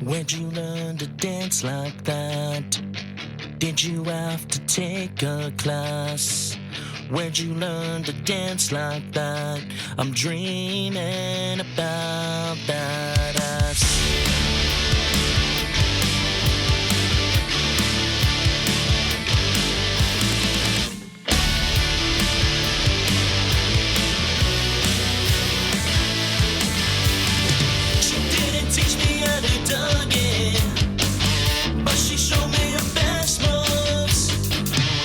Where'd you learn to dance like that? Did you have to take a class? Where'd you learn to dance like that? I'm dreaming about that ass. She didn't teach me how to dug it, but she showed me her best moves.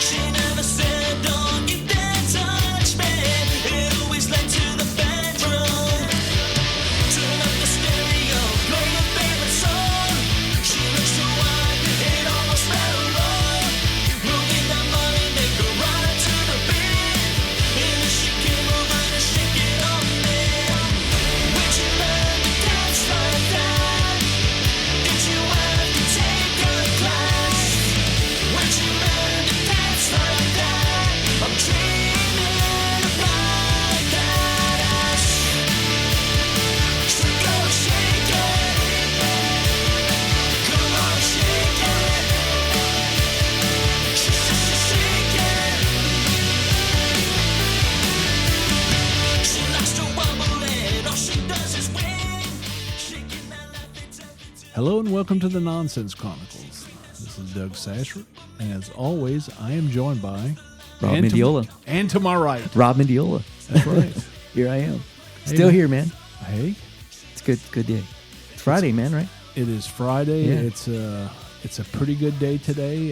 She never said, don't get that touch, man. It always led to the bedroom. Turn up the stereo, play your favorite song. She looks so hot, it almost fell wrong. Moving that money, make her ride to the beat. And then she came over to shake it on me. Where'd you learn to dance like that? Did you have to take a class? Where'd you learn to dance like that? I'm dreaming about that ass. So go shake it. Come on, shake it. Shake it. She likes to wobble and all she does is win. Shaking that left, it's every time. Hello and welcome to the Nonsense Chronicles. This is Doug Sashford, and as always, I am joined by Rob and to- Mendiola. and to my right, Rob Mendiola. that's right. Here I am. Hey, Still man. here, man. Hey, It's good day. It's Friday, man, right? it is Friday. Yeah. It's a pretty good day today.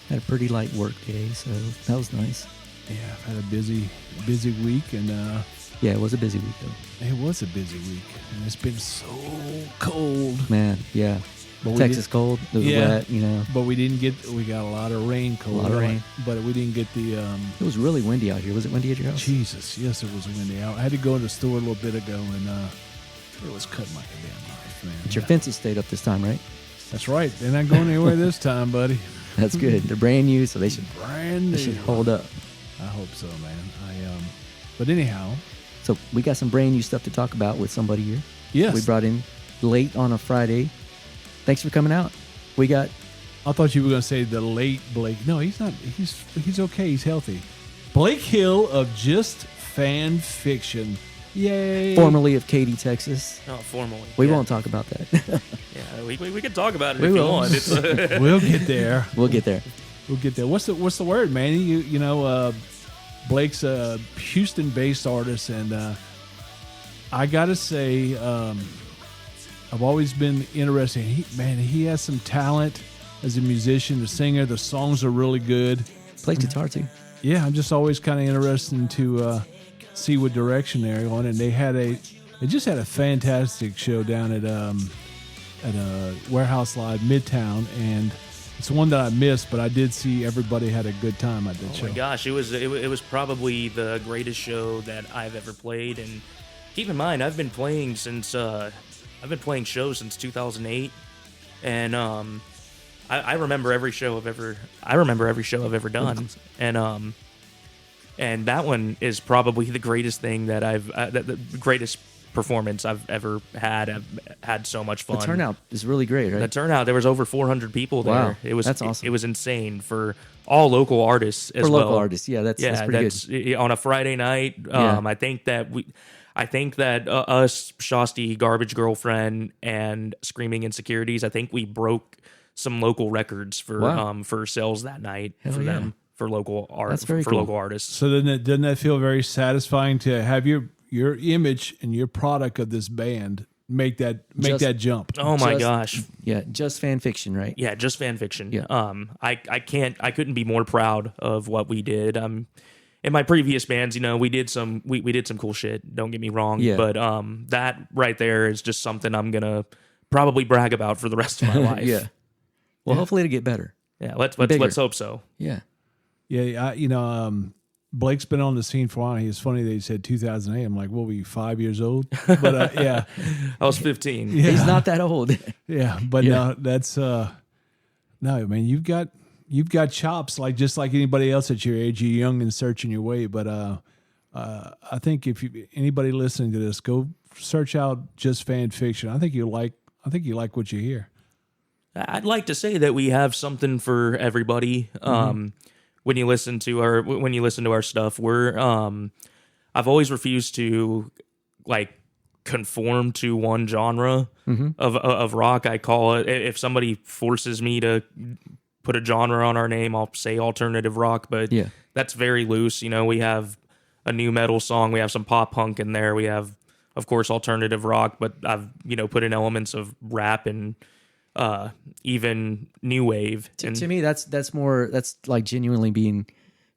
Had a pretty light work day, so that was nice. Yeah, I've had a busy week, and Yeah, it was a busy week, though. it was a busy week, and it's been so cold. Man, yeah. But we Texas cold. It was Yeah. wet, you know. But we got a lot of rain. Cold, A lot of rain. but we didn't get the. It was really windy out here. Was it windy at your house? Jesus, yes, it was windy out. I had to go to the store a little bit ago, and it was cutting like a damn knife, man. But your fences stayed up this time, right? That's right. They're not going anywhere this time, buddy. That's good. They're brand new, so they should Brand new. hold up. I hope so, man. But anyhow, So we got some brand new stuff to talk about with somebody here. yes. We brought in late on a Friday. Thanks for coming out. We got I thought you were going to say the late Blake. No, he's not. He's okay. He's healthy. Blake Hill of Just Fan Fiction. Yay. formerly of Katy, Texas. Oh, formally. We yeah. won't talk about that. Yeah, we can talk about it We if you will. want. It's, We'll get there. We'll get there. We'll get there. What's the word, Manny? You know, Blake's a Houston-based artist, and I gotta say, I've always been interested. He has some talent as a musician, a singer. The songs are really good. Plays guitar too. Yeah, I'm just always kind of interested to see what direction they're going. And they just had a fantastic show down at Warehouse Live Midtown, and it's one that I missed, but I did see everybody had a good time at that oh show. my gosh, it was probably the greatest show that I've ever played. And keep in mind, I've been playing shows since 2008, and I remember every show I've ever done, and that one is probably the greatest thing that the greatest performance I've ever had. I've had so much fun. The turnout is really great, right? The turnout, there was over 400 people there. Wow, It was that's awesome. It was insane for all local artists as For well. local artists, yeah, that's pretty good. On a Friday night. Yeah. I think that us, Shasti, Garbage Girlfriend, and Screaming Insecurities, I think we broke some local records for Wow. for sales that night Hell for yeah. them, for local art, That's very for cool. local artists. So doesn't that feel very satisfying to have your image and your product of this band make that jump? Oh my Just- gosh. Yeah, just fan fiction, right? Yeah, just fan fiction. Yeah. I couldn't be more proud of what we did. In my previous bands, you know, we did some cool shit. Don't get me wrong. Yeah. But that right there is just something I'm gonna probably brag about for the rest of my life. Yeah. Well, hopefully it'll get better. Yeah. Let's Bigger. hope so. Yeah. Yeah, Blake's been on the scene for a while. It's funny that he said 2008. I'm like, what were you, 5 years old? But yeah, I was 15. Yeah. He's not that old. yeah. But Yeah. no, that's no, man. You've got chops just like anybody else at your age. You're young and searching your way. But I think if anybody listening to this, go search out Just Fan Fiction. I think I think you like what you hear. I'd like to say that we have something for everybody. When you listen to our stuff, I've always refused to like conform to one genre of rock. I call it, if somebody forces me to put a genre on our name, I'll say alternative rock, but Yeah. that's very loose. You know, we have a new metal song, we have some pop punk in there, we have, of course, alternative rock, but I've, put in elements of rap and even new wave. To me, that's like genuinely being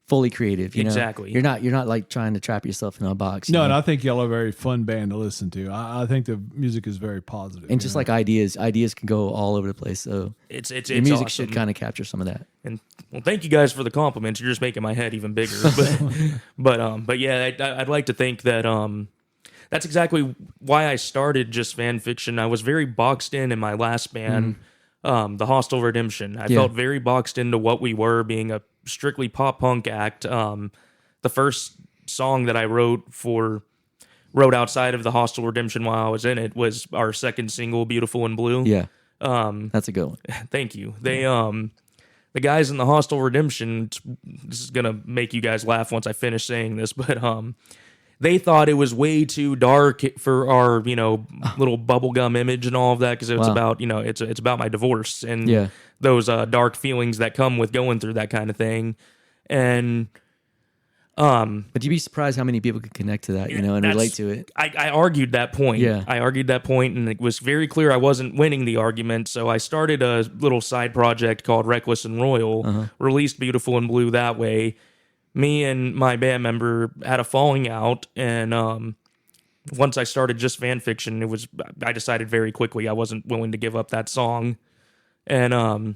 fully creative. You know? Exactly. You're not like trying to trap yourself in a box. you No, know? and I think y'all are a very fun band to listen to. I think the music is very positive. And just like ideas can go all over the place. So it's your music awesome. should kind of capture some of that. And well, thank you guys for the compliments. You're just making my head even bigger. But yeah, I'd like to think that that's exactly why I started just fan fiction. I was very boxed in my last band, the Hostile Redemption. I felt very boxed into what we were, being a strictly pop punk act. The first song that I wrote outside of the Hostile Redemption while I was in it was our second single, Beautiful in Blue. Yeah. That's a good one. Thank you. They the guys in the Hostile Redemption, this is gonna make you guys laugh once I finish saying this, but they thought it was way too dark for our little bubblegum image and all of that, because it's about it's about my divorce and those dark feelings that come with going through that kind of thing. And But you'd be surprised how many people could connect to that, and relate to it. I argued that point. Yeah. I argued that point, and it was very clear I wasn't winning the argument. So I started a little side project called Reckless and Royal, released Beautiful in Blue that way. Me and my band member had a falling out, and once I started just fan fiction, I decided very quickly I wasn't willing to give up that song, and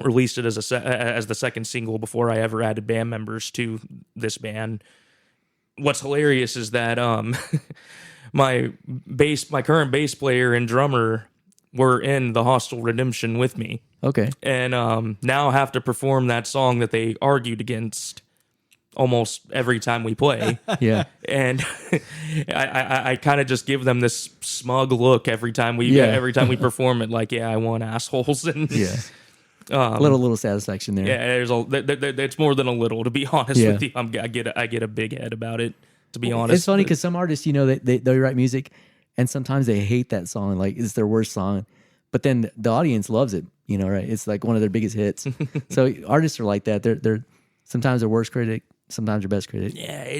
released it as the second single before I ever added band members to this band. What's hilarious is that my current bass player and drummer were in the Hostile Redemption with me, Okay. and now have to perform that song that they argued against almost every time we play. Yeah. And I kind of just give them this smug look every time we perform it, like, I won, assholes. And Yeah. Little satisfaction there. yeah, it's more than a little, to be honest Yeah. with you. I get a big head about it, to be honest. It's funny because some artists, they write music and sometimes they hate that song. Like it's their worst song, but then the audience loves it, right? It's like one of their biggest hits. So artists are like that. They're sometimes their worst critic, sometimes their best critic. Yeah,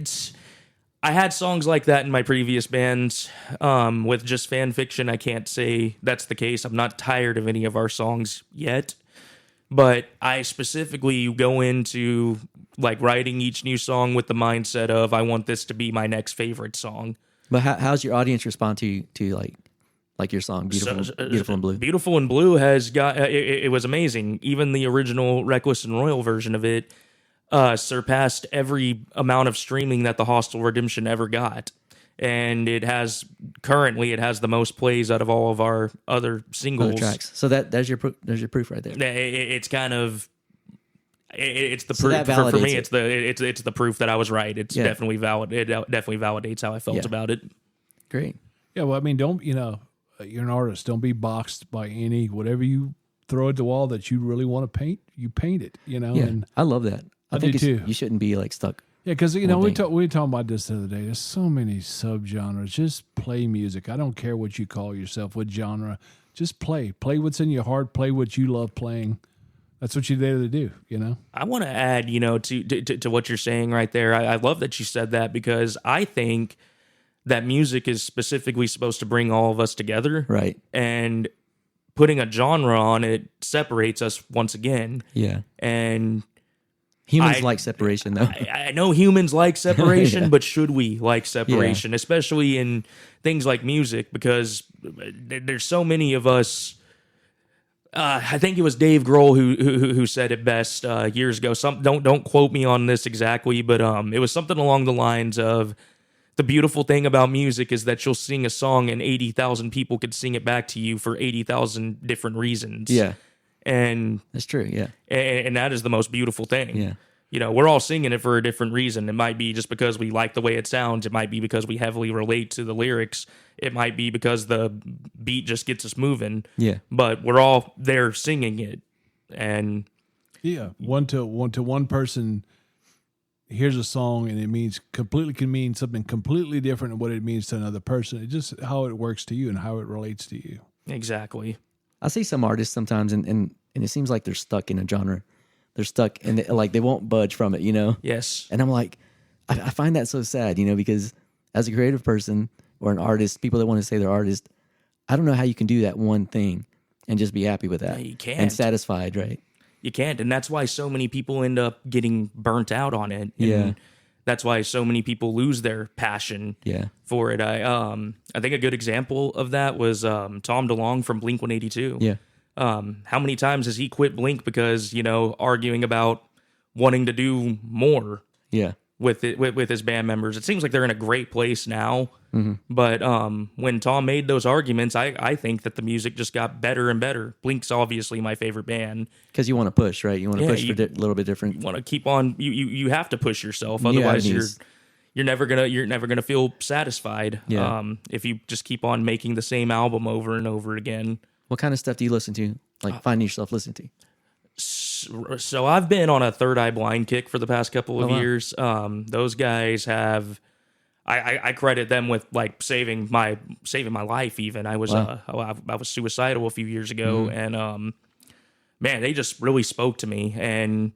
I had songs like that in my previous bands. With just fan fiction, I can't say that's the case. I'm not tired of any of our songs yet, but I specifically go into like writing each new song with the mindset of I want this to be my next favorite song. But how's your audience respond to like your song, Beautiful in Blue? Beautiful in Blue has got it was amazing. Even the original Reckless and Royal version of it surpassed every amount of streaming that the Hostile Redemption ever got, and it has the most plays out of all of our other singles. Other tracks. So there's your proof right there. It's kind of it's the So proof that for me. validates It's the proof that I was right. It's definitely valid. It definitely validates how I felt about it. Great. Yeah, well, I mean, don't you're an artist. Don't be boxed by whatever you throw at the wall that you really want to paint. You paint it, Yeah, and I love that. I do think too. you shouldn't be like stuck. yeah, because we thing. were talking about this the other day. There's so many subgenres. Just play music. I don't care what you call yourself, what genre. Just play what's in your heart. Play what you love playing. That's what you're there to do. I want to add, to what you're saying right there. I love that you said that, because I think that music is specifically supposed to bring all of us together. Right. And putting a genre on it separates us once again. Yeah. And Humans like separation, though. I know humans like separation, Yeah. but should we like separation, especially in things like music? Because there's so many of us. I think it was Dave Grohl who said it best years ago. Don't quote me on this exactly, but it was something along the lines of, the beautiful thing about music is that you'll sing a song and 80,000 people could sing it back to you for 80,000 different reasons. Yeah. And That's true. Yeah. that is the most beautiful thing. Yeah. You know, we're all singing it for a different reason. It might be just because we like the way it sounds. It might be because we heavily relate to the lyrics. It might be because the beat just gets us moving. Yeah. But we're all there singing it. And Yeah, one to one person hears a song and it means completely can mean something completely different than what it means to another person. It's just how it works to you and how it relates to you. exactly. I see some artists sometimes, and it seems like they're stuck in a genre. They're stuck, and like they won't budge from it, you know? Yes. And I'm like, I find that so sad, you know, because as a creative person or an artist, people that want to say they're artist, I don't know how you can do that one thing and just be happy with that. Yeah, you can't. And satisfied, right? You can't. And that's why so many people end up getting burnt out on it. And Yeah. that's why so many people lose their passion Yeah. for it. I think a good example of that was Tom DeLonge from Blink-182. Yeah. How many times has he quit Blink because, you know, arguing about wanting to do more Yeah. with it with his band members? It seems like they're in a great place now. Mm-hmm. But when Tom made those arguments, I think that the music just got better and better. Blink's obviously my favorite band. Because you want to push, right? You want to Yeah, push you- for a little bit different. Want to keep on? You have to push yourself, Yeah, otherwise it is. you're never gonna feel satisfied. Yeah. If you just keep on making the same album over and over again. What kind of stuff do you listen to? Like find yourself listening to? So I've been on a Third Eye Blind kick for the past couple of wow. years. Those guys have, I credit them with like saving my life. Even I was Wow. I was suicidal a few years ago, and man, they just really spoke to me. And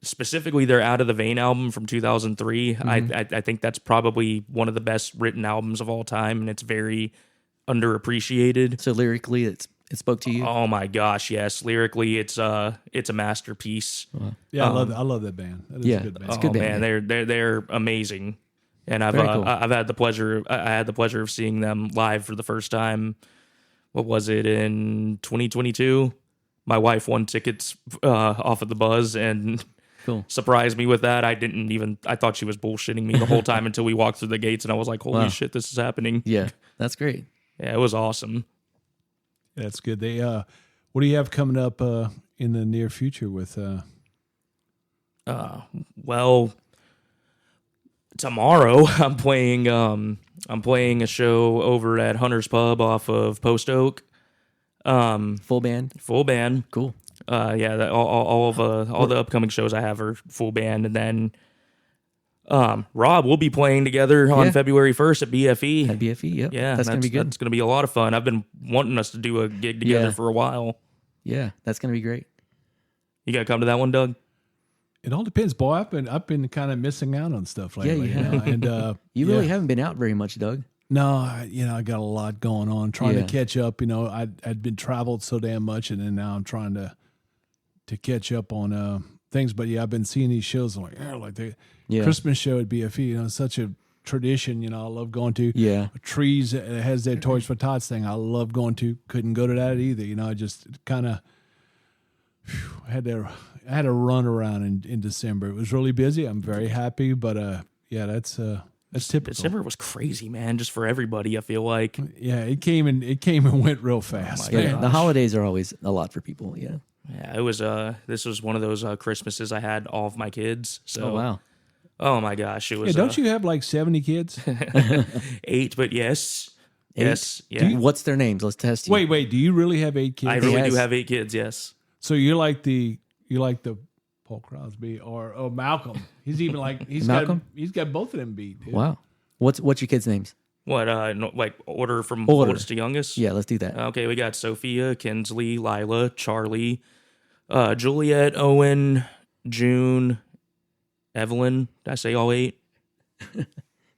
specifically, their Out of the Vein album from 2003. I think that's probably one of the best written albums of all time, and it's very underappreciated. So lyrically, it spoke to you? Oh my gosh, yes! Lyrically, it's a masterpiece. Yeah, I love that band. That is Yeah. a good band. It's a good band, man, they're amazing, and I've Very cool. I've had the pleasure of seeing them live for the first time. What was it in 2022? My wife won tickets off of the Buzz and Cool. surprised me with that. I thought she was bullshitting me the whole time until we walked through the gates, and I was like, "Holy Wow. shit, this is happening!" Yeah. That's great. Yeah, it was awesome. That's good. They what do you have coming up in the near future with Well, tomorrow I'm playing a show over at Hunter's Pub off of Post Oak. Full band? Full band. Cool. Yeah, all the upcoming shows I have are full band, and then Rob, we'll be playing together on Yeah. February 1st at BFE. At BFE, yep. Yeah, That's going to be good. That's gonna be a lot of fun. I've been wanting us to do a gig together Yeah. for a while. Yeah, that's going to be great. You gotta come to that one, Doug. it all depends, boy. I've been kind of missing out on stuff lately. you have. know, and You really haven't been out very much, Doug. no, I got a lot going on, trying Yeah. to catch up. I'd been traveled so damn much, and then now I'm trying to catch up on things. But yeah, I've been seeing these shows like the Yeah. Christmas show at BFE. It's such a tradition. I love going to. Yeah. Trees that has their Toys for Tots thing. I love going to. Couldn't go to that either. I just kind of had to run around in December. It was really busy. I'm very happy, but yeah, that's typical. December was crazy, man, just for everybody. I feel like. Yeah, it came and went real fast. my Yeah, man. the holidays are always a lot for people. Yeah. Yeah, it was. This was one of those Christmases I had all of my kids. So, Oh, wow. oh my gosh, it Yeah, was. don't you have like 70 kids? 8? But yes, Eight? yes, yeah. What's their names? Let's test you. Wait, do you really have 8 kids? I really do Yes. have 8 kids. Yes. So you're like the Paul Crosby or Malcolm. He's even like Malcolm? he's got both of them beat. Dude. Wow. What's your kids' names? What? No, like order from Order. oldest to youngest? Yeah, let's do that. Okay, we got Sophia, Kinsley, Lila, Charlie, Juliet, Owen, June, Evelyn. Did I say all 8?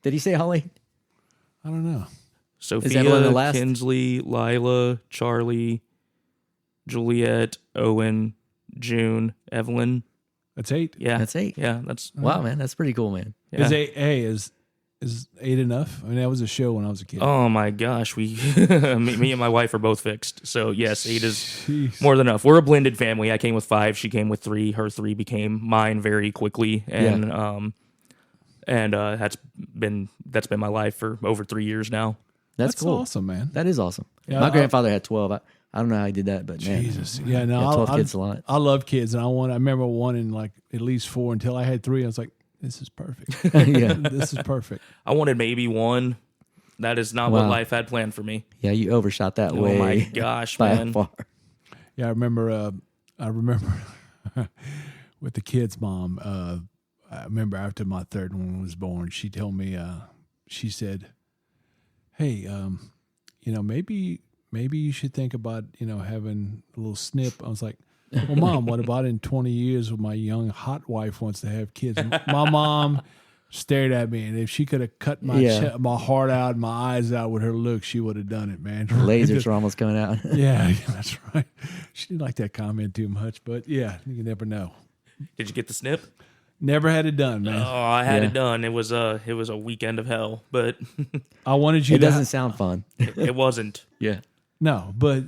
Did he say Holly? I don't know. Sophia, Evelyn the last? Kinsley, Lila, Charlie, Juliet, Owen, June, Evelyn. That's 8. Yeah, That's 8. Yeah, that's Wow, man, that's pretty cool, man. yeah. Is 8 enough? I mean, that was a show when I was a kid. Oh my gosh, we me and my wife are both fixed. So yes, 8 is Jeez. more than enough. We're a blended family. I came with 5. She came with 3. Her 3 became mine very quickly, and that's been my life for over 3 years now. That's cool. awesome, man. That is awesome. Yeah, My I- grandfather had 12. I I don't know how he did that, but man, Jesus, yeah, no, yeah, 12 I, kids a lot. I love kids, and I remember wanting like at least 4 until I had 3. I was like, this is perfect. Yeah. This is perfect. I wanted maybe 1. That is not what life had planned for me. Yeah, you overshot that Oh way. my gosh, by man. far. Yeah, I remember. With the kids' mom. I remember after my third one was born, she told me. She said, "Hey, maybe you should think about having a little snip." I was like, "Well, Mom, what about in 20 years when my young hot wife wants to have kids?" My mom stared at me, and if she could have cut my heart out, my eyes out with her look, she would have done it, man. Lasers are almost coming out. Yeah, that's right. She didn't like that comment too much, but yeah, you never know. Did you get the snip? Never had it done, man. Oh, I had Yeah. it done. It was a weekend of hell, but I wanted you It to. doesn't sound fun. it wasn't. Yeah. No, but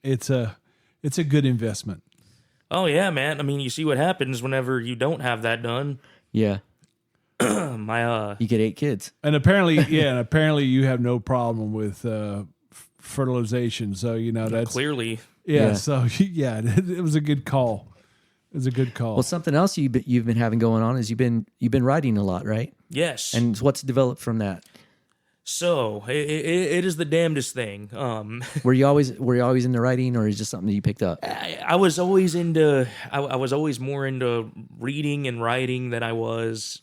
it's a good investment. Oh yeah, man. I mean, you see what happens whenever you don't have that done. Yeah. My You get 8 kids. And apparently, you have no problem with fertilization. So that's clearly. yeah. Yeah. So yeah, it was a good call. It was a good call. Well, something else you've been having going on is you've been writing a lot, right? Yes. And what's developed from that? So it is the damnedest thing. Were you always into writing, or is it just something that you picked up? I was always into. I was always more into reading and writing than I was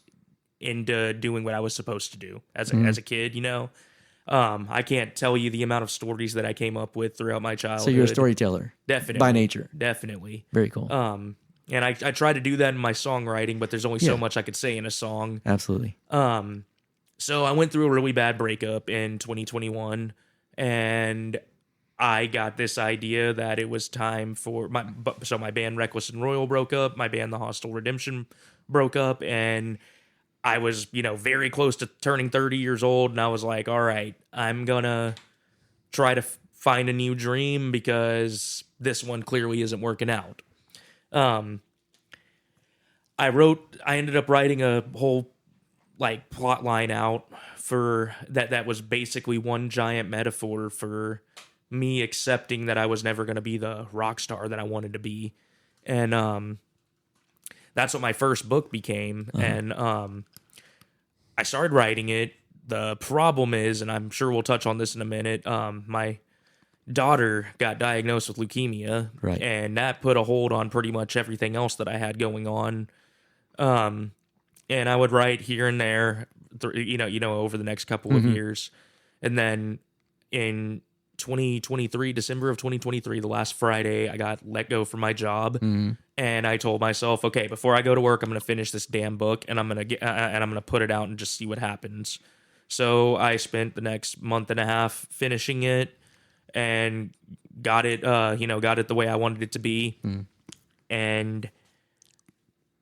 into doing what I was supposed to do as a kid. I can't tell you the amount of stories that I came up with throughout my childhood. So you're a storyteller, definitely by nature. Definitely. Very cool. And I try to do that in my songwriting, but there's only so Yeah. much I could say in a song. Absolutely. So I went through a really bad breakup in 2021, and I got this idea that it was time for my band Reckless and Royal broke up, my band The Hostile Redemption broke up, and I was, very close to turning 30 years old, and I was like, all right, I'm gonna try to find a new dream because this one clearly isn't working out. I ended up writing a whole plot line out for that was basically one giant metaphor for me accepting that I was never going to be the rock star that I wanted to be. And that's what my first book became. And I started writing it. The problem is, and I'm sure we'll touch on this in a minute, my daughter got diagnosed with leukemia, Right. and that put a hold on pretty much everything else that I had going on. And I would write here and there, over the next couple of years, and then in 2023, December of 2023, the last Friday, I got let go from my job, and I told myself, okay, before I go to work, I'm going to finish this damn book, and I'm gonna put it out and just see what happens. So I spent the next month and a half finishing it, and got it the way I wanted it to be, and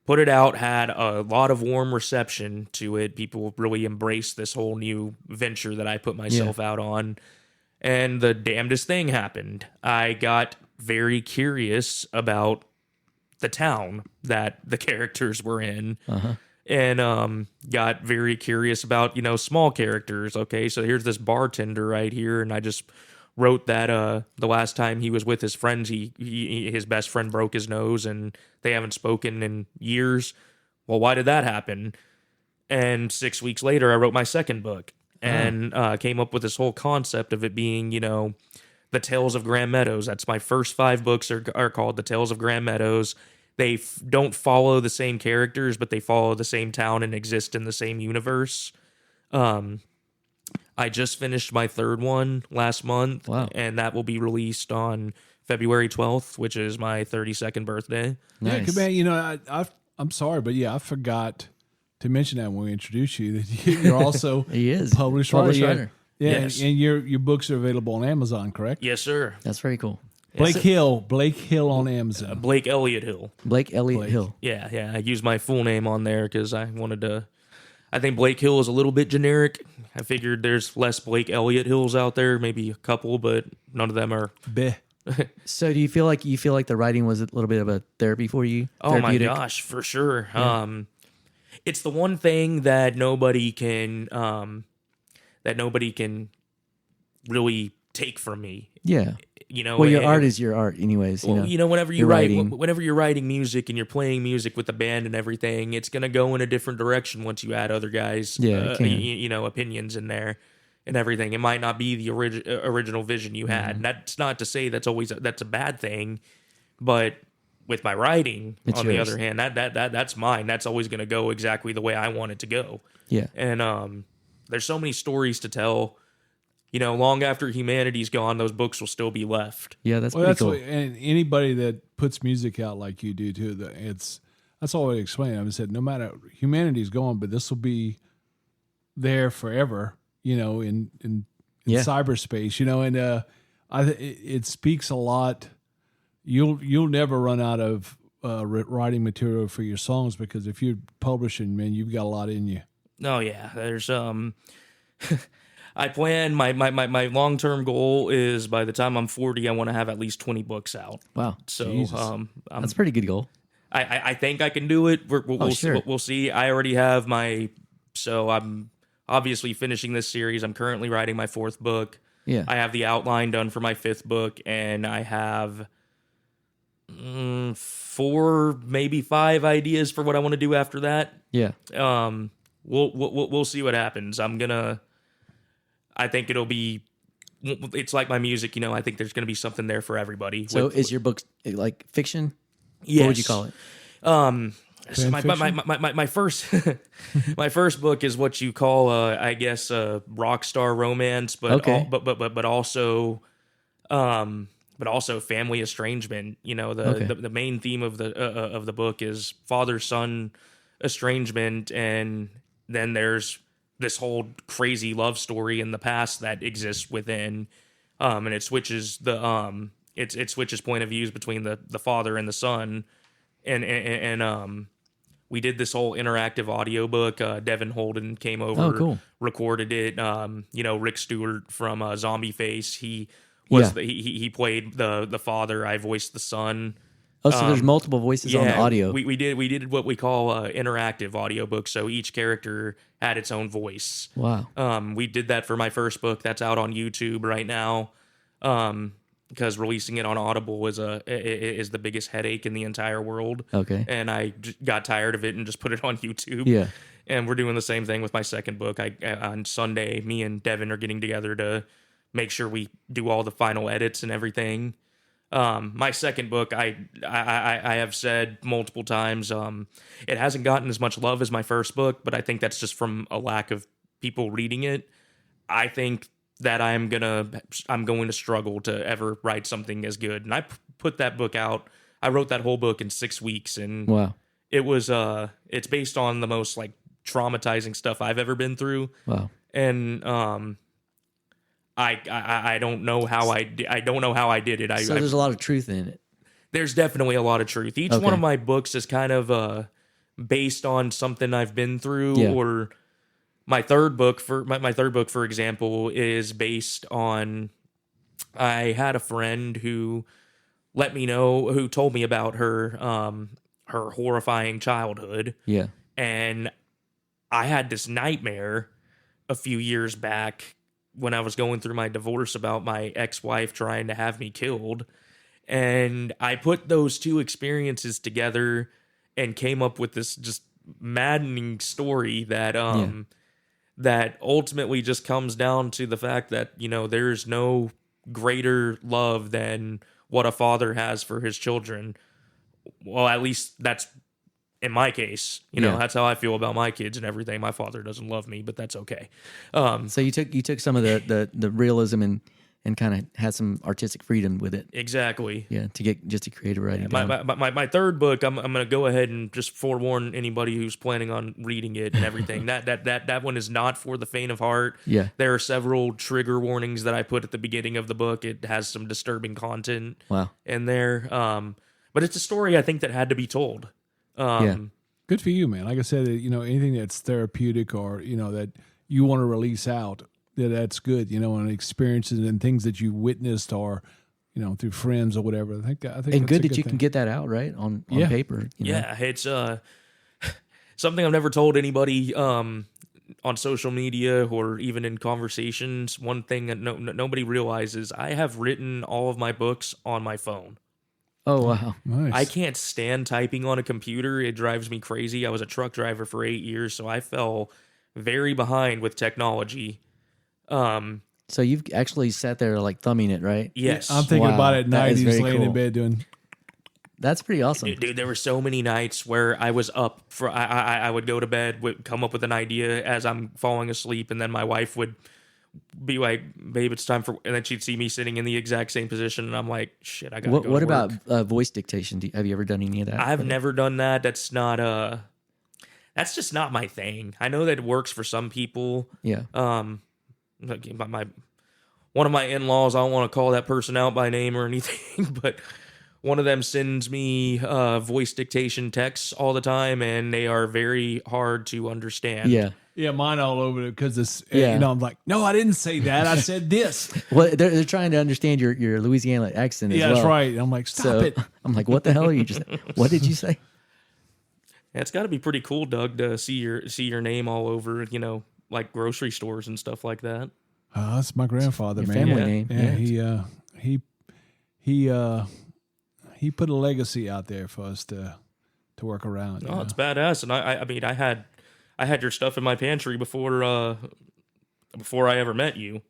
put it out, had a lot of warm reception to it. People really embraced this whole new venture that I put myself out on. And the damnedest thing happened. I got very curious about the town that the characters were in. And got very curious about, small characters. Okay, so here's this bartender right here, and I just wrote that the last time he was with his friends, his best friend broke his nose, and they haven't spoken in years. Well, why did that happen? And 6 weeks later, I wrote my second book, and came up with this whole concept of it being, the Tales of Grand Meadows. That's my first 5 books are called The Tales of Grand Meadows. They don't follow the same characters, but they follow the same town and exist in the same universe. I just finished my third one last month, Wow. and that will be released on February 12th, which is my 32nd birthday. Yeah, Nice. man. I'm sorry, but yeah, I forgot to mention that when we introduced you that you're also He is. published Published writer. writer. Yeah, Yes. and your books are available on Amazon, correct? Yes, sir. That's very cool. Blake Hill on Amazon. Blake Elliott Hill. Blake Elliott Hill. Yeah. I used my full name on there because I wanted to. I think Blake Hill is a little bit generic. I figured there's less Blake Elliott Hills out there, maybe a couple, but none of them are. Bleh. So do you feel like the writing was a little bit of a therapy for you? Oh my Therapeutic? gosh, for sure. It's the one thing that nobody can really take from me. Yeah. You know, Well, your art is your art, anyways. well, whenever you you're write, writing. whenever you're writing music and you're playing music with the band and everything, it's gonna go in a different direction once you add other guys, Yeah, it can. opinions in there and everything. It might not be the original vision you had. Mm-hmm. And that's not to say that's a bad thing, but with my writing, It's on the yours. other hand, that's mine. That's always gonna go exactly the way I want it to go. Yeah. And there's so many stories to tell. Long after humanity's gone, those books will still be left. Yeah, that's Well, pretty that's cool. what, and anybody that puts music out like you do too. That's all I explained. I said no matter humanity's gone, but this will be there forever. In Yeah. cyberspace. And it speaks a lot. You'll never run out of writing material for your songs because if you're publishing, man, you've got a lot in you. Oh yeah, there's I plan my long-term goal is by the time I'm 40, I want to have at least 20 books out. Wow. So Jesus. That's a pretty good goal. I think I can do it. We'll sure. we'll see. I already have so I'm obviously finishing this series. I'm currently writing my 4th book. Yeah. I have the outline done for my 5th book, and I have 4, maybe 5 ideas for what I want to do after that. Yeah. We'll see what happens. I think it'll be. It's like my music, I think there's going to be something there for everybody. So is your book like fiction? Yes. What would you call it? So my first my first book is what you call I guess rock star romance, but Okay. but also family estrangement. Okay. The main theme of the book is father son estrangement, and then there's this whole crazy love story in the past that exists within, and it switches it switches point of views between the father and the son, and we did this whole interactive audiobook. Devin Holden came over, Oh, cool. recorded it. Rick Stewart from Zombie Face, he was Yeah. he played the father. I voiced the son. Oh, so there's multiple voices on the audio. We did what we call interactive audiobook. So each character had its own voice. Wow. We did that for my first book. That's out on YouTube right now. Because releasing it on Audible is the biggest headache in the entire world. Okay. And I got tired of it and just put it on YouTube. Yeah. And we're doing the same thing with my second book. On Sunday, me and Devin are getting together to make sure we do all the final edits and everything. My second book, I have said multiple times, it hasn't gotten as much love as my first book, but I think that's just from a lack of people reading it. I think that I'm going to struggle to ever write something as good. And I put that book out. I wrote that whole book in 6 weeks, and Wow. it was it's based on the most like traumatizing stuff I've ever been through. Wow. And I don't know how I don't know how I did it. So there's a lot of truth in it. There's definitely a lot of truth. Each one Okay. of my books is kind of based on something I've been through. Yeah. Or my third book, for example, is based on. I had a friend who told me about her horrifying childhood, Yeah. and I had this nightmare a few years back when I was going through my divorce about my ex-wife trying to have me killed. And I put those two experiences together and came up with this just maddening story that that ultimately just comes down to the fact that, there's no greater love than what a father has for his children. Well, at least that's in my case, Yeah. that's how I feel about my kids and everything. My father doesn't love me, but that's okay. So you took some of the realism and kind of had some artistic freedom with it. Exactly. Yeah. To create a writing. down. My third book, I'm going to go ahead and just forewarn anybody who's planning on reading it and everything. that one is not for the faint of heart. Yeah. There are several trigger warnings that I put at the beginning of the book. It has some disturbing content Wow. in there. But it's a story I think that had to be told. Yeah. Good for you, man. Like I said, anything that's therapeutic or, that you want to release out, that's good, and experiences and things that you witnessed or, through friends or whatever. I think And that's good a that you thing. can get that out, right? On Yeah. paper. you know? Yeah, it's something I've never told anybody. on social media or even in conversations, one thing that nobody realizes, I have written all of my books on my phone. Oh wow. Nice. I can't stand typing on a computer. It drives me crazy. I was a truck driver for 8 years, so I fell very behind with technology. So you've actually sat there like thumbing it, right? Yes. I'm thinking Wow, about it at that night. is He's very laying in cool. bed doing. That's pretty awesome. Dude, there were so many nights where I was up for. I would go to bed, would come up with an idea as I'm falling asleep, and then my wife would be like, "Babe, it's time for," and then she'd see me sitting in the exact same position, and I'm like, "Shit, I got." What, go what to about work." voice dictation? Have you ever done any of that? I've never done that. That's not that's just not my thing. I know that it works for some people. Yeah. Like one of my in-laws, I don't want to call that person out by name or anything, but one of them sends me voice dictation texts all the time, and they are very hard to understand. Yeah. Yeah, mine all over it because it's Yeah. I'm like, no, I didn't say that. I said this. Well, they're trying to understand your Louisiana accent as Yeah, well. that's right. I'm like, stop So it. I'm like, what the hell are you just? What did you say? Yeah, it's got to be pretty cool, Doug, to see your name all over, like grocery stores and stuff like that. That's my grandfather, Your man. family yeah. name. Yeah, he put a legacy out there for us to work around. you Oh, know? it's badass. And I mean, I had your stuff in my pantry before I ever met you.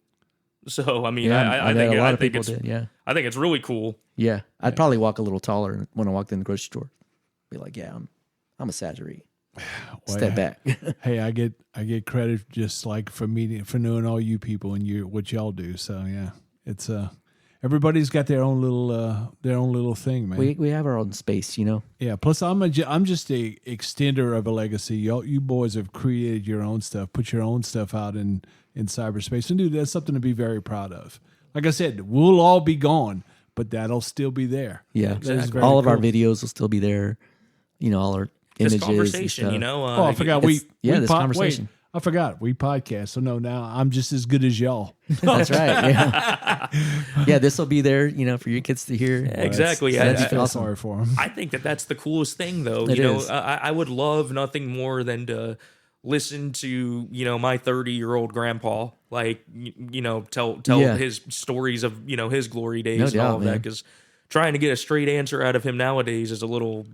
So I mean, Yeah, I bet think a lot I of think people it's did. Yeah. I think it's really cool. Yeah. I'd probably walk a little taller when I walked in the grocery store. Be like, yeah, I'm a Sattery. Well, Step back. Hey, I get credit just like for knowing all you people and what y'all do. So yeah, it's everybody's got their own little thing, man. we have our own space, Yeah. Plus, I'm just a extender of a legacy. You boys have created your own stuff, put your own stuff out in cyberspace, and dude, that's something to be very proud of. Like I said, we'll all be gone, but that'll still be there. Yeah. That is very All of our cool. videos will still be there. All our This images. conversation, and stuff. Oh, I forgot we this wait, conversation. I forgot we podcast. So no, now I'm just as good as y'all. That's right. Yeah. Yeah. This will be there, for your kids to hear. Exactly. So that's I feel awesome. sorry for them. I think that's the coolest thing, though. It is. I would love nothing more than to listen to my 30-year-old grandpa, like tell Yeah. his stories of his glory days No and doubt, all of that. man. Because trying to get a straight answer out of him nowadays is a little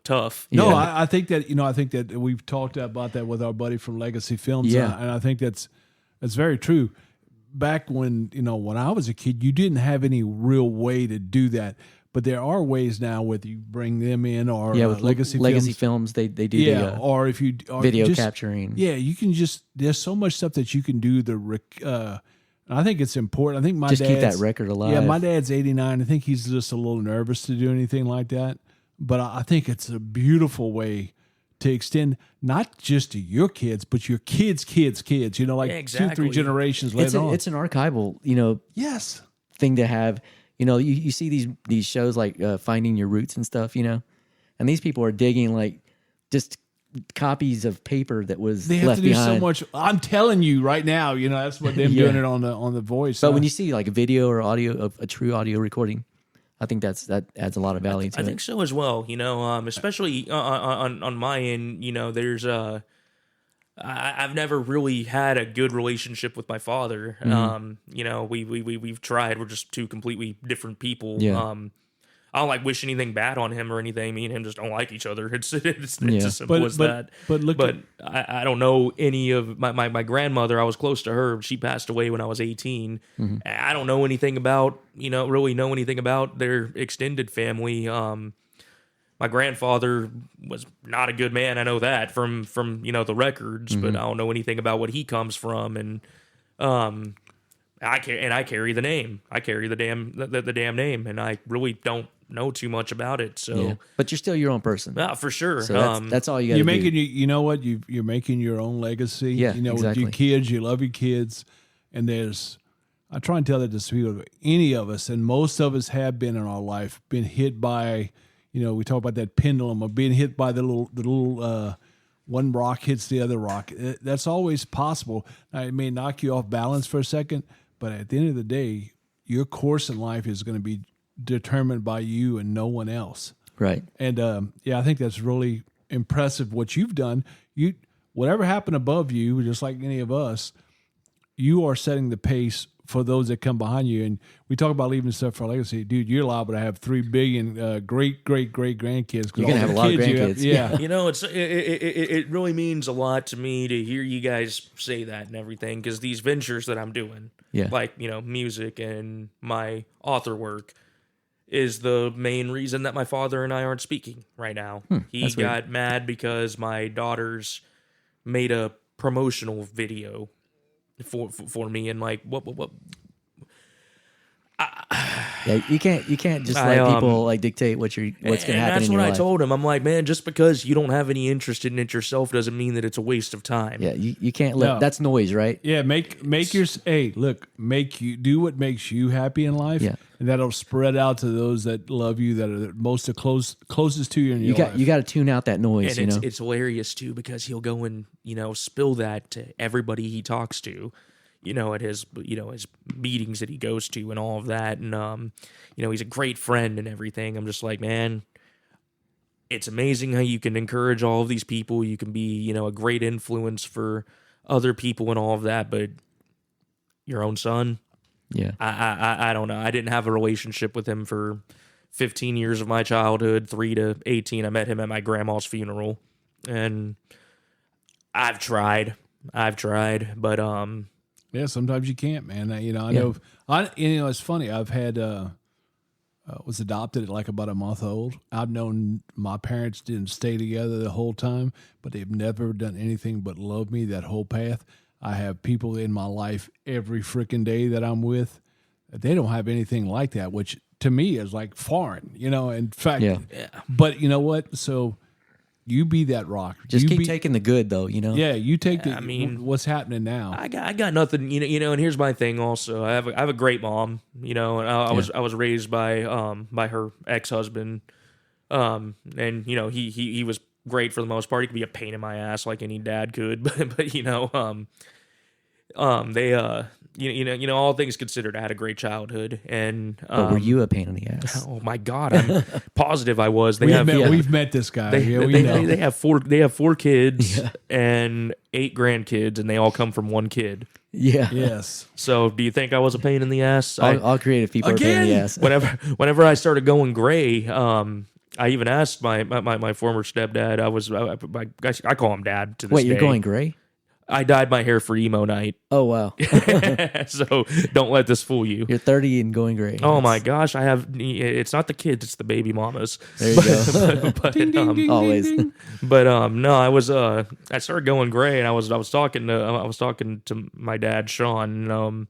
tough. No, Yeah. I think that we've talked about that with our buddy from Legacy Films. Yeah. And I think that's very true. Back when when I was a kid, you didn't have any real way to do that. But there are ways now, whether you bring them in or Yeah. With Legacy Films, they do yeah, the or if you or video just- capturing. Yeah, you can there's so much stuff that you can do. I think it's important. I think my Just keep dad's- that record alive. Yeah, my dad's 89. I think he's just a little nervous to do anything like that. But I think it's a beautiful way to extend not just to your kids, but your kids' kids. Like Yeah, 2-3 exactly. generations later on. It's an archival, Yes. thing to have. You see these shows like Finding Your Roots and stuff, and these people are digging like just copies of paper that was They have left to do behind. so much. I'm telling you right now, that's what them Yeah. doing it on the voice. But when you see like a video or audio of a true audio recording, I think that adds a lot of value to I it. think so as well. Especially on my end. There's I've never really had a good relationship with my father. We've tried. We're just two completely different people. Yeah. I don't like wish anything bad on him or anything. Me and him just don't like each other. It's Yeah. as simple as that. But I don't know any of my grandmother. I was close to her. She passed away when I was 18. Mm-hmm. I don't know anything about really know anything about their extended family. My grandfather was not a good man. I know that from the records, but I don't know anything about what he comes from. And I carry the name. I carry the damn name, and I really don't know too much about it. So, Yeah. But you're still your own person. for sure. So that's all you got to you're do. making you know what you're making your own legacy. Yeah, with exactly. your kids, you love your kids, and I try and tell that to people. Any of us, and most of us have been in our life, been hit by, we talk about that pendulum of being hit by the little one rock hits the other rock. That's always possible. Now, it may knock you off balance for a second, but at the end of the day, your course in life is going to be determined by you and no one else. Right. And I think that's really impressive what you've done. whatever happened above you, just like any of us, you are setting the pace for those that come behind you. And we talk about leaving stuff for legacy. Dude, you're liable to have 3 billion great grandkids. You're gonna have a lot of grandkids. Yeah. You know, it really means a lot to me to hear you guys say that and everything, because these ventures that I'm doing, Yeah. like, you know, music and my author work, is the main reason that my father and I aren't speaking right now. He that's weird. got mad because my daughters made a promotional video for me, and like, what Yeah, you can't just let people like dictate what's gonna happen that's in what your I life. told him. I'm like, man, just because you don't have any interest in it yourself doesn't mean that it's a waste of time. Yeah, you can't let No. that's noise, right? Yeah, make your make you do what makes you happy in life, Yeah. and that'll spread out to those that love you, that are the most closest to you in your life. You got to tune out that noise. And You know, it's hilarious too, because he'll go and, you know, spill that to everybody he talks to, you know, at his, you know, his meetings that he goes to and all of that. And, you know, he's a great friend and everything. I'm just like, man, it's amazing how you can encourage all of these people. You can be, you know, a great influence for other people and all of that. But your own son, yeah, I don't know. I didn't have a relationship with him for 15 years of my childhood, 3 to 18. I met him at my grandma's funeral, and I've tried, but Yeah, sometimes you can't, man. I know. It's funny. I've had was adopted at like about a month old. I've known my parents didn't stay together the whole time, but they've never done anything but love me that whole path. I have people in my life every freaking day that I'm with. They don't have anything like that, which to me is like foreign. You know, in fact, Yeah. But you know what? So you be that rock. just You keep be, taking the good though. You know, Yeah, you take the. I mean, what's happening now? I got nothing, you know. And here's my thing. Also, I have a great mom, you know, and I was raised by her ex-husband, and you know he was great for the most part. He could be a pain in my ass like any dad could, but you know, they you know, all things considered, I had a great childhood, and but were you a pain in the ass? oh my god, I'm positive I was. They have We've met this guy. We know. they have four kids and 8 grandkids, and they all come from one kid. Yeah, Yes. So, do you think I was a pain in the ass? all creative people are a pain in the Again? ass. Whenever I started going gray, I even asked my former stepdad. I call him dad to this Wait, day. you're going gray? I dyed my hair for emo night, Oh wow, so don't let this fool you. you're 30 and going gray. Oh my gosh, it's not the kids, it's the baby mamas. There you go. But, Always. no, I started going gray, and I was talking to my dad, Sean, and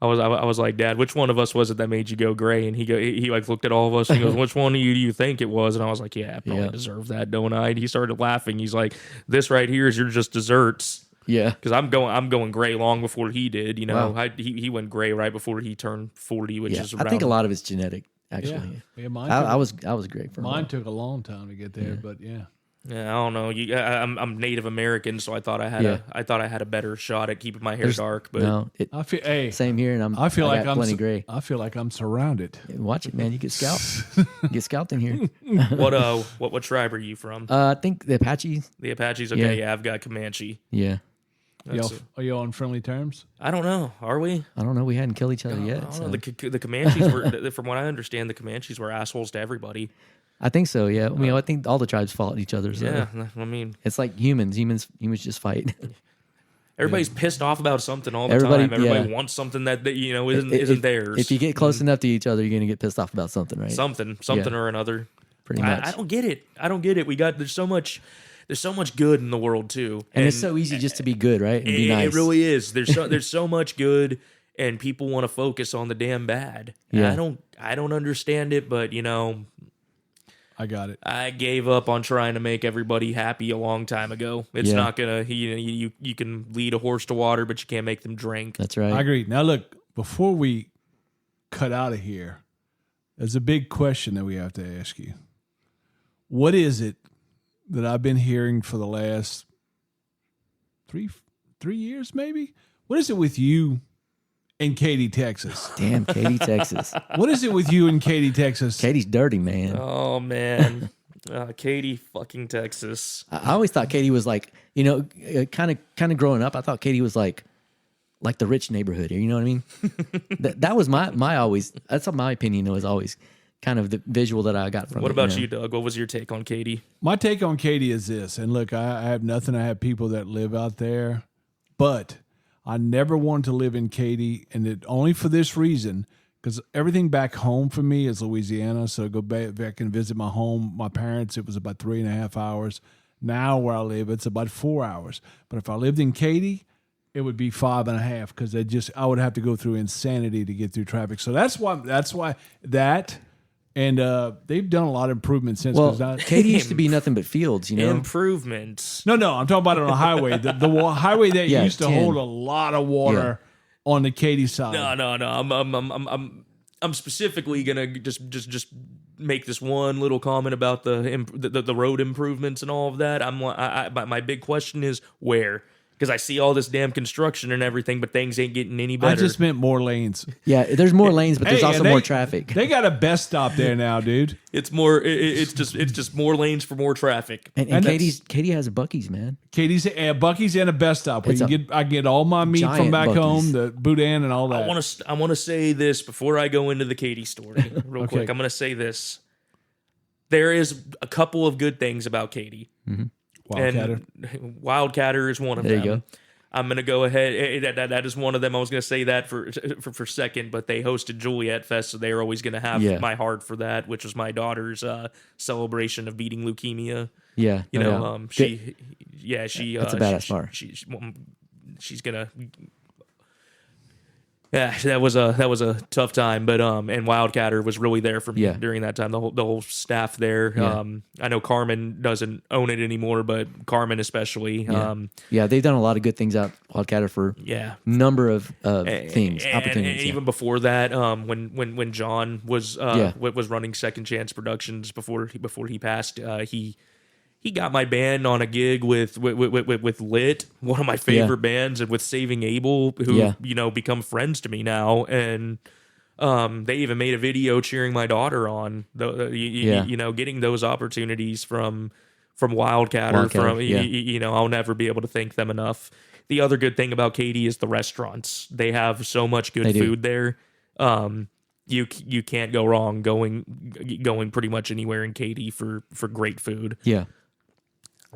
I was like, Dad, which one of us was it that made you go gray? And he like looked at all of us and he goes, which one of you do you think it was? And I was like, yeah, I probably Yeah. deserve that, don't I? And he started laughing. He's like, this right here is your just desserts. Yeah, Because I'm going gray long before he did. You know, Wow. he went gray right before he turned 40, which yeah. is I around. think a lot of it's genetic. Yeah. Actually, Yeah, mine I took, was great for a while. mine took a long time to get there, but yeah. Yeah, I don't know. I'm Native American, so I thought I had a better shot at keeping my hair dark. But No, I feel same here, and I feel like got I'm plenty gray. I feel like I'm surrounded. Watch it, man. You get scalped. You get scalped in here. what tribe are you from? I think the Apache. The Apaches. Okay, yeah. yeah, I've got Comanche. Yeah, That's Are y'all on friendly terms? I don't know. Are we? I don't know. We hadn't killed each other I yet. don't So. know. The Comanches were, from what I understand, the Comanches were assholes to everybody. I think so. Yeah. I mean, I think all the tribes fought each other. So Yeah, I mean, it's like humans. Humans just fight. everybody's pissed off about something all the Everybody- time. Everybody yeah. wants something that you know isn't If- theirs. If you get close enough to each other, you're gonna get pissed off about something, right? something Yeah. or another. Pretty much. I don't get it. There's so much good in the world too, and it's so easy just to be good, right? And be nice. It really is. There's so much good, and people want to focus on the damn bad. And Yeah. I don't understand it, but you know, I got it. I gave up on trying to make everybody happy a long time ago. It's Yeah. not gonna. You can lead a horse to water, but you can't make them drink. That's right. I agree. Now look, before we cut out of here, there's a big question that we have to ask you. What is it that I've been hearing for the last three years, maybe? What is it with you in Katy, Texas? Damn, Katy, Texas. What is it with you in Katy, Texas? Katie's dirty, man. Oh man, Katy, fucking Texas. I always thought Katy was like, you know, kind of growing up. I thought Katy was like the rich neighborhood here. You know what I mean? that was my always. That's my opinion. It was always kind of the visual that I got from. What it, about know? you, Doug? What was your take on Katy? My take on Katy is this, and look, I have nothing. I have people that live out there, but I never wanted to live in Katy, and it only for this reason, because everything back home for me is Louisiana. So I go back and visit my home, my parents. It was about 3.5 hours. Now where I live, it's about 4 hours. But if I lived in Katy, it would be 5.5 because I would have to go through insanity to get through traffic. So that's why that. And they've done a lot of improvements since. Well, Katy used to be nothing but fields, you know. Improvements. No, I'm talking about it on a highway. The highway that Yeah, used to 10. hold a lot of water on the Katy side. No. I'm specifically gonna just make this one little comment about the road improvements and all of that. My big question is where. Because I see all this damn construction and everything, but things ain't getting any better. I just meant more lanes. Yeah, there's more lanes, but there's Hey, also and more traffic. They got a best stop there now, dude. It's more. It's just more lanes for more traffic. And and Katy has Buc-ee's, man. Katy's Bucky's and a best stop where I get all my meat from giant back Buc-ee's. home, the boudin and all that. I want to say this before I go into the Katy story, real quick. I'm going to say this. There is a couple of good things about Katy. Wildcatter. And Wildcatter is one of There them. you go. I'm gonna go ahead. That is one of them. I was gonna say that for second, but they hosted Juliet Fest, so they are always gonna have my heart for that, which was my daughter's celebration of beating leukemia. Yeah, You no know, doubt. she. That's a badass bar. She's gonna. Yeah, that was a tough time, but and Wildcatter was really there for me during that time. The whole staff there. Yeah. I know Carmen doesn't own it anymore, but Carmen especially. Yeah, they've done a lot of good things out Wildcatter for number of things, opportunities. And even before that, when John was was running Second Chance Productions before he passed, he got my band on a gig with Lit, one of my favorite bands, and with Saving Abel, who become friends to me now, and they even made a video cheering my daughter on. Getting those opportunities from Wildcatter. I'll never be able to thank them enough. The other good thing about Katy is the restaurants. They have so much good food there. You can't go wrong going pretty much anywhere in Katy for great food. Yeah.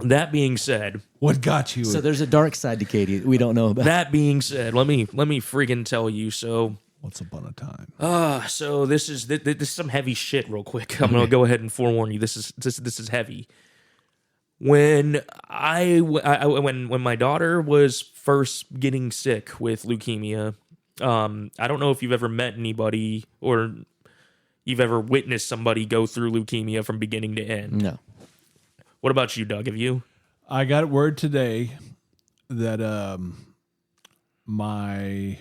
That being said, What got you? So there's a dark side to Katy we don't know about. that being said, let me friggin' tell you. So, Once upon a time. so this is some heavy shit. Real quick, I'm gonna go ahead and forewarn you. This is heavy. When when my daughter was first getting sick with leukemia, I don't know if you've ever met anybody or you've ever witnessed somebody go through leukemia from beginning to end. No. What about you, Doug? Have you? I got word today that my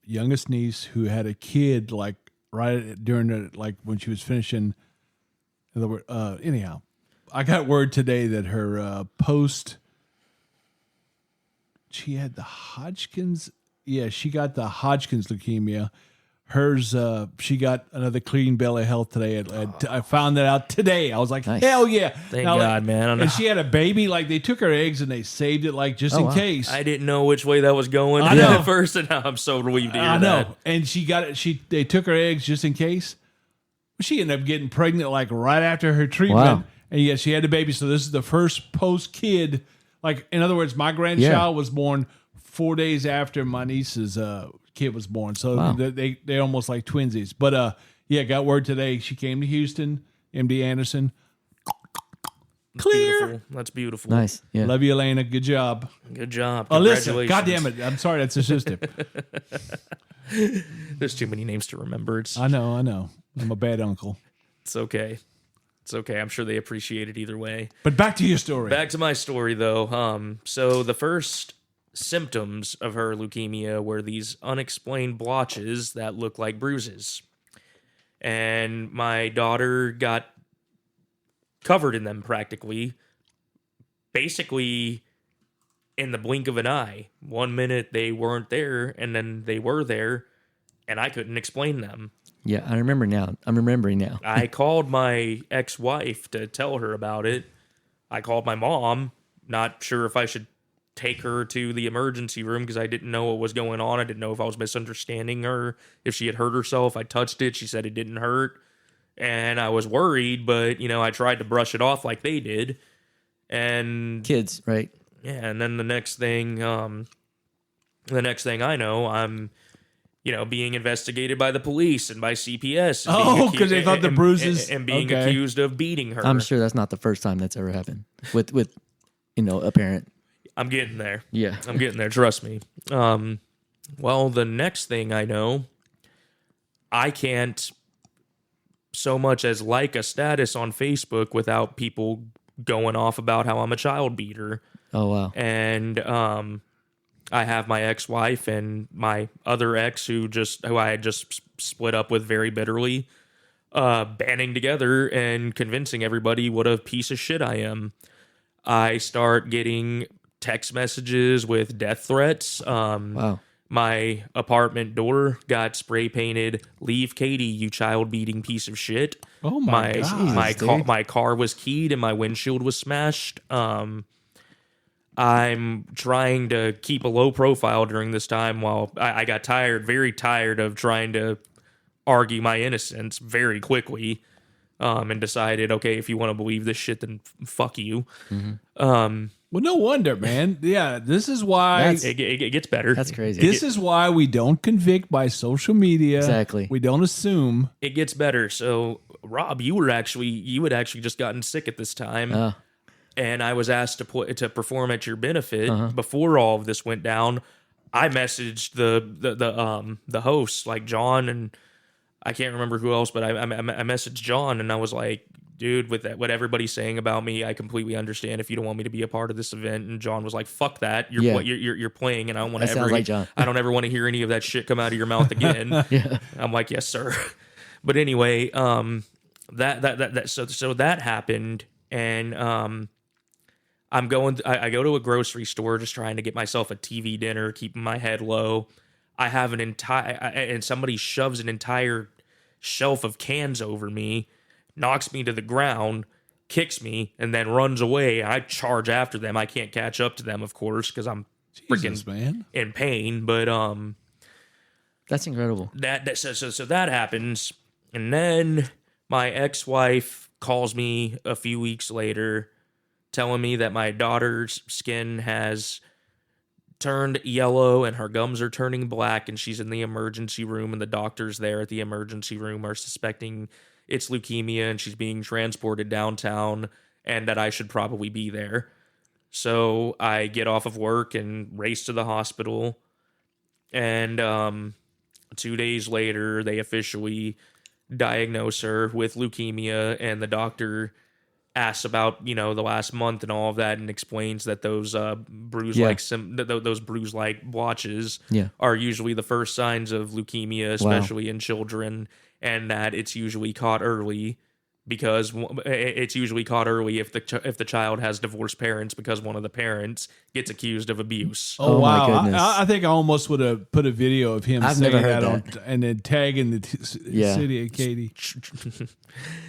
youngest niece, who had a kid like right during when she was finishing, anyhow, I got word today that her she had the Hodgkin's. Yeah, she got the Hodgkin's leukemia. Hers, she got another clean bill of health today. I found that out today. I was like, Nice. hell yeah. Thank God, man. And she had a baby. Like, they took her eggs and they saved it, just in case. I didn't know which way that was going I know. at first, and now I'm so relieved to hear I know. that. And she got it. They took her eggs just in case. She ended up getting pregnant, right after her treatment. Wow. And yeah, she had a baby. So this is the first post-kid. In other words, my grandchild was born 4 days after my niece's kid was born, so they're almost like twinsies. But got word today. She came to Houston, MD Anderson. Clear. Beautiful. That's beautiful. Nice. Yeah. Love you, Elena. Good job. Good job. Alyssa. Congratulations. God damn it. I'm sorry. That's her sister. There's too many names to remember. I know. I'm a bad uncle. It's okay. It's okay. I'm sure they appreciate it either way. But back to your story. Back to my story, though. So the first symptoms of her leukemia were these unexplained blotches that look like bruises. And my daughter got covered in them practically, basically in the blink of an eye. 1 minute they weren't there, and then they were there, and I couldn't explain them. Yeah, I remember now. I'm remembering now. I called my ex-wife to tell her about it. I called my mom, not sure if I should take her to the emergency room because I didn't know what was going on. I didn't know if I was misunderstanding her, if she had hurt herself. I touched it. She said it didn't hurt. And I was worried, but, I tried to brush it off like they did. And Kids, right? yeah, and then the next thing I know, I'm, being investigated by the police and by CPS. and being Oh, 'cause they thought the bruises- and being okay. accused of beating her. I'm sure that's not the first time that's ever happened with a parent. I'm getting there. Yeah. I'm getting there. Trust me. Well, the next thing I know, I can't so much as like a status on Facebook without people going off about how I'm a child beater. Oh wow. And I have my ex-wife and my other ex who I had just split up with very bitterly, banding together and convincing everybody what a piece of shit I am. I start getting text messages with death threats. Wow. My apartment door got spray painted, "Leave Katie, you child beating piece of shit." Oh my God. My car was keyed and my windshield was smashed. I'm trying to keep a low profile during this time while I got very tired of trying to argue my innocence very quickly, and decided, okay, if you want to believe this shit, then fuck you. Well, no wonder, man. Yeah, this is why. It gets better. That's crazy. This is why we don't convict by social media. Exactly. We don't assume. It gets better. So, Rob, you had actually just gotten sick at this time. And I was asked to perform at your benefit before all of this went down. I messaged the hosts, like John, and I can't remember who else, but I messaged John and I was like, dude, with what everybody's saying about me, I completely understand if you don't want me to be a part of this event. And John was like, fuck that. You're playing, and I don't want to That sounds like John. I don't ever want to hear any of that shit come out of your mouth again. Yeah. I'm like, yes, sir. But anyway, so that happened, and I go to a grocery store just trying to get myself a TV dinner, keeping my head low. I have and somebody shoves an entire shelf of cans over me, knocks me to the ground, kicks me, and then runs away. I charge after them. I can't catch up to them, of course, because I'm Jesus, freaking man. in pain. But That's incredible. so that happens, and then my ex-wife calls me a few weeks later, telling me that my daughter's skin has turned yellow and her gums are turning black, and she's in the emergency room, and the doctors there at the emergency room are suspecting it's leukemia, and she's being transported downtown, and that I should probably be there. So I get off of work and race to the hospital, and 2 days later they officially diagnose her with leukemia, and the doctor asks about the last month and all of that, and explains that those those bruise-like blotches are usually the first signs of leukemia, especially in children, and that it's usually caught early because if the child has divorced parents, because one of the parents gets accused of abuse. Oh, my wow. goodness. I think I almost would have put a video of him I've saying never heard that, that. and then tagging the city of Katy.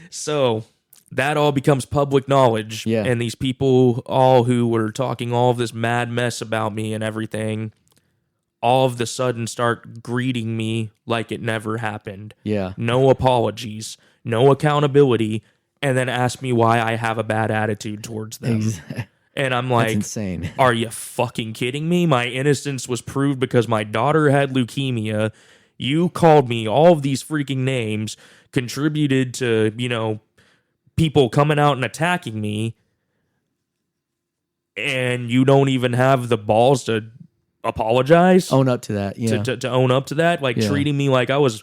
So that all becomes public knowledge. Yeah. And these people all who were talking all of this mad mess about me and everything, all of the sudden start greeting me like it never happened. Yeah. No apologies, no accountability, and then ask me why I have a bad attitude towards them. And I'm like, That's insane. are you fucking kidding me? My innocence was proved because my daughter had leukemia. You called me all of these freaking names, contributed to, people coming out and attacking me, and you don't even have the balls to apologize, Own up to that. Yeah. to own up to that, treating me like I was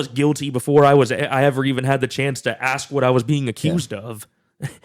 guilty before I ever even had the chance to ask what I was being accused of.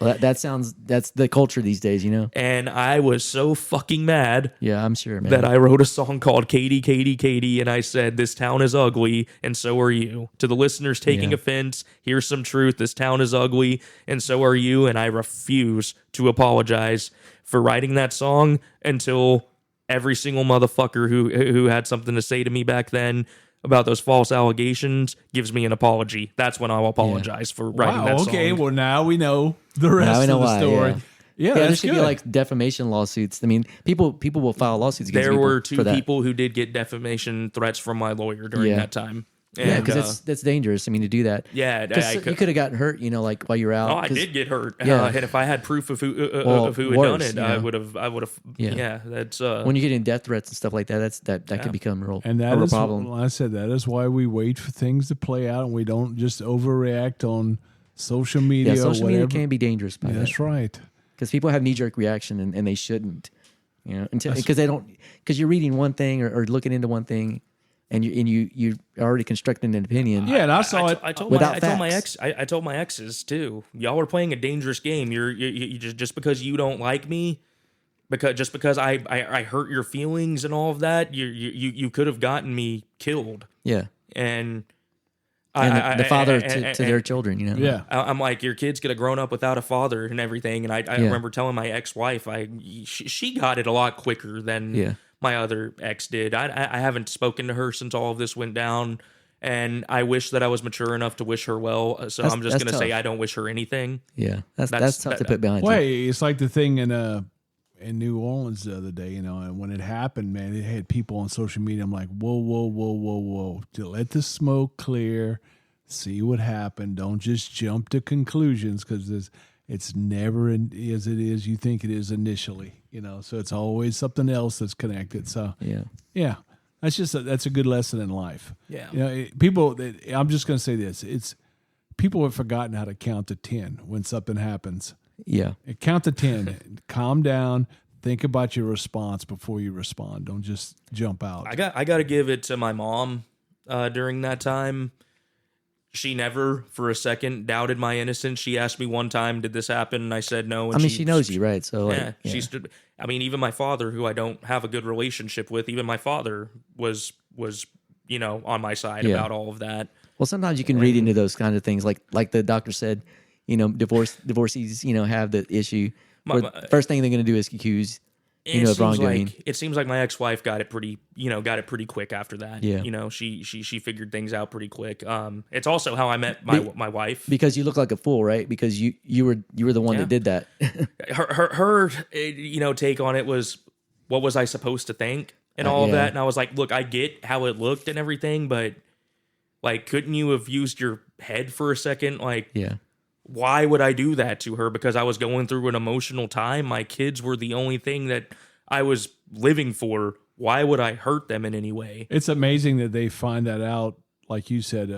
Well, that's the culture these days, And I was so fucking mad Yeah, I'm sure, man. that I wrote a song called Katie, Katie, Katie, and I said, this town is ugly, and so are you. To the listeners taking offense, here's some truth. This town is ugly, and so are you, and I refuse to apologize for writing that song until every single motherfucker who had something to say to me back then about those false allegations, gives me an apology. That's when I'll apologize for writing that song. Okay, well now we know the rest Now we know of the why, story. yeah. Yeah, Yeah, there that's should good. be like defamation lawsuits. I mean, people will file lawsuits against There people were for two that. people who did get defamation threats from my lawyer during Yeah. that time. Yeah, And, because that's dangerous. I mean, to do that. yeah, Because you could have gotten hurt, like while you're out. Oh, I 'Cause- did get hurt. Yeah. And if I had proof of who Well, of who had done worse, it, you I know. would have. Yeah. Yeah, that's When you're getting death threats and stuff like that, that could become a real, And a that real is, problem. like I said, that is why we wait for things to play out and we don't just overreact on social media Yeah, or social whatever. media can be dangerous by that. That's right. Because people have knee jerk reaction and they shouldn't, because they don't, because you're reading one thing or looking into one thing, and you already constructing an opinion. Yeah, and I saw it. I told Without my facts. I told my exes too. Y'all are playing a dangerous game. You just because you don't like me, because I hurt your feelings and all of that. You could have gotten me killed. Yeah. And And the father to their children, Yeah. I'm like, your kids could have grown up without a father and everything. And I remember telling my ex-wife, she got it a lot quicker than Yeah. my other ex did. I haven't spoken to her since all of this went down, and I wish that I was mature enough to wish her well. So I'm just that's going to say tough. I don't wish her anything. Yeah. That's tough to that- put behind you. Wait, it's like the thing in New Orleans the other day, and when it happened, man, it had people on social media. I'm like, whoa. To let the smoke clear, see what happened. Don't just jump to conclusions because it's never as it is you think it is initially, so it's always something else that's connected. So Yeah. that's a good lesson in life. Yeah. I'm just going to say this. People have forgotten how to count to 10 when something happens. Yeah. Count to 10. Calm down. Think about your response before you respond. Don't just jump out. I got to give it to my mom during that time. She never for a second doubted my innocence. She asked me one time, "Did this happen?" And I said no. And she knows you, right? So Yeah, she stood. I mean, even my father, who I don't have a good relationship with, even my father was on my side Yeah. about all of that. Well, sometimes you can read into those kind of things, like the doctor said, divorcees, have the issue. Where first thing they're going to do is accuse, of wrongdoing. It seems like my ex-wife got it pretty quick after that. Yeah. She figured things out pretty quick. It's also how I met my wife. Because you look like a fool, right? Because you were the one that did that. Her take on it was, what was I supposed to think and all of yeah. that. And I was like, look, I get how it looked and everything, but like, couldn't you have used your head for a second? Like, Yeah. why would I do that to her? Because I was going through an emotional time. My kids were the only thing that I was living for. Why would I hurt them in any way? It's amazing that they find that out, like you said,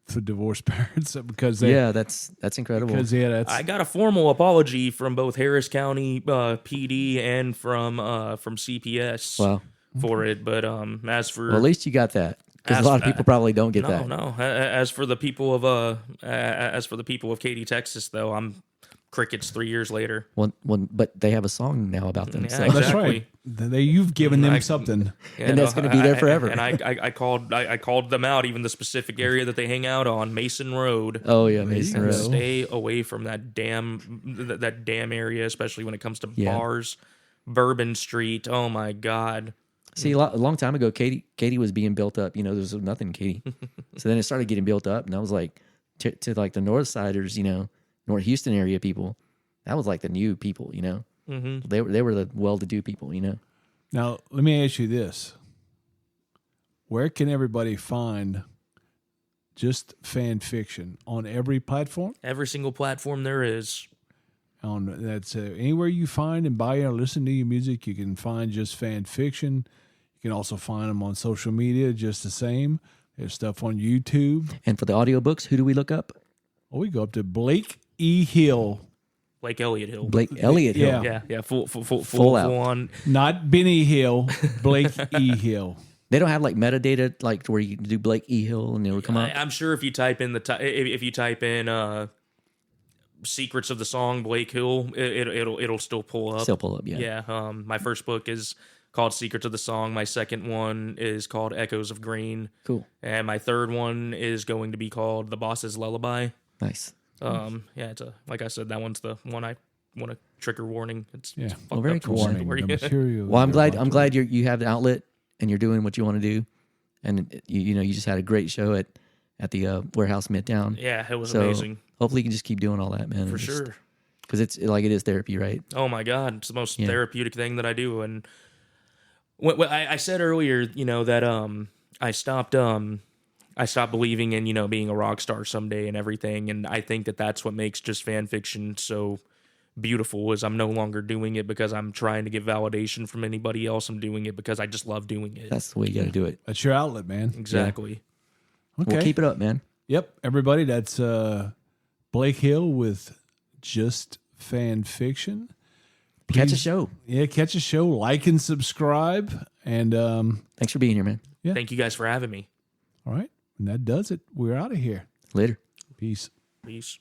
for divorced parents because they, Yeah, that's incredible. because that's I got a formal apology from both Harris County PD and from CPS Wow. for it. But as for Well, at least you got that. Because a lot of people probably don't get that. no. As for the people of Katy, Texas, though, I'm crickets 3 years later. But they have a song now about them. Yeah, so. that's exactly. right. You've given them something. And that's gonna be there forever. And I called them out, even the specific area that they hang out on, Mason Road. Oh yeah, Mason you go. Road. Stay away from that damn area, especially when it comes to Yeah. bars. Bourbon Street. Oh my God. See, a long time ago, Katy was being built up. There was nothing in Katy. So then it started getting built up, and I was like, to like the North Siders, North Houston area people, that was like the new people, Mm-hmm. They were the well-to-do people, Now, let me ask you this. Where can everybody find just fan fiction? On every platform? Every single platform there is. That's anywhere you find and buy or listen to your music, you can find just fan fiction. You can also find them on social media, just the same. There's stuff on YouTube. And for the audiobooks, who do we look up? Oh, we go up to Blake E. Hill, Like Elliott Hill. Blake Elliott Hill. Yeah. Yeah, full out. on. not Benny Hill, Blake E. Hill. They don't have like metadata like where you can do Blake E. Hill and it'll come up. I'm sure if you type in if you type in Secrets of the Song Blake Hill, it'll still pull up. Still pull up, yeah. Yeah. My first book is called Secrets of the Song. My second one is called Echoes of Green. Cool. And my third one is going to be called The Boss's Lullaby. Nice. It's like I said, that one's the one I want a trigger warning. It's Yeah. fucked Well, very up cool. story. The material. Well, I'm glad you have the outlet and you're doing what you want to do. and you just had a great show at the warehouse Midtown. Yeah, it was So amazing. hopefully you can just keep doing all that, man. For sure. Because it's like it is therapy, right? Oh my God, it's the most therapeutic thing that I do. And what I said earlier, that I stopped believing in being a rock star someday and everything. And I think that that's what makes just fan fiction so beautiful. Is I'm no longer doing it because I'm trying to get validation from anybody else. I'm doing it because I just love doing it. That's the way you got to do it. That's your outlet, man. Exactly. Okay. Well, keep it up, man. Yep, everybody. That's Blake Hill with Just Fan Fiction. Catch a Please- show. Yeah, catch a show. Like and subscribe. And Thanks for being here, man. Yeah. Thank you guys for having me. all right, and that does it. We're out of here. Later. Peace. Peace.